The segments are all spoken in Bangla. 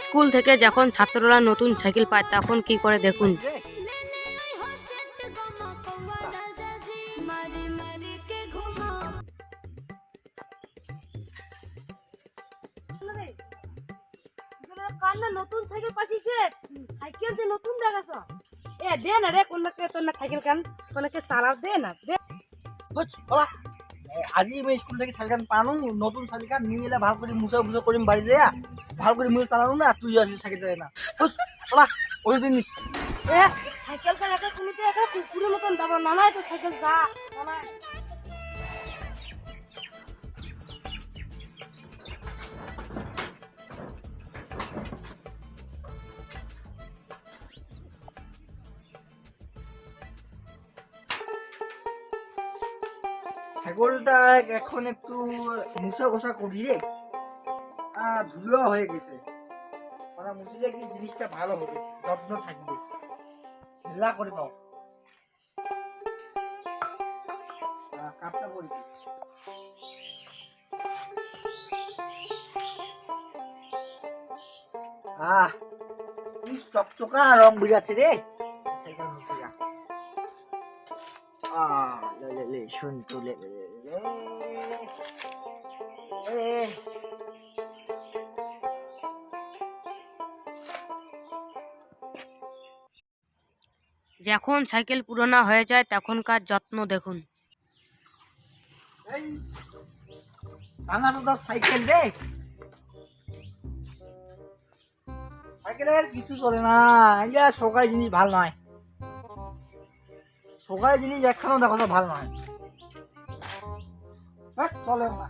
স্কুল থেকে যখন ছাত্ররা নতুন সাইকেল পায় তখন কি করে দেখুন। নতুন সাইকেল পাইছিস সাইকেল যে নতুন দেখাছ এ দে না রে কোনকে তোর না সাইকেল কান কোনকে চালাও দে না দে বুঝ ওলা আজি আমি স্কুল থেকে সাইকেল পানো নতুন সাইকেল নিয়ে এলে ভাল করে মুছা মুছা করিম বাড়ি যায় ভাল করে মুছে চালানো না তুই আসি সাইকেল চালাই না বুঝ ওলা ওই জিনিস এ সাইকেল কান একা কুমিতে একা কুকুরের মতন দাবা না নাই তো সাইকেল যা না ছাগলটা এখন একটু মুছা ঘষা করি রে ধুলো হয়ে গেছে মানে মুছলে কি জিনিসটা ভালো হবে যত্ন থাকবে ঢিলা করে পাও কাপটা করি কি চকচকা রং বুঝাচ্ছে রে সাইকেল মুছে যা le শুন তো le যখন সাইকেল পুরোনো হয়ে যায় তখনকার যত্ন দেখুন। এই ভাঙা তো সাইকেল রে সাইকেলের কিছু চলে না এটা সরকারি জিনিস ভাল নয় সরকারি জিনিস একখানেও দেখো তো ভাল নয় চলে না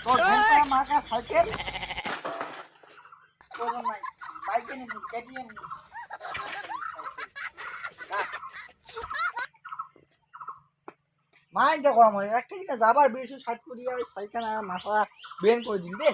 তোর ঘন্টা মার্কা সাইকেল নাই বাইকে নিবি কেটিএম মাইন্ডটা করা হয় একটা দিনে যাবার বেশি 60 কোটি আর সাইকেল আর মাথা বেন করে দিল রে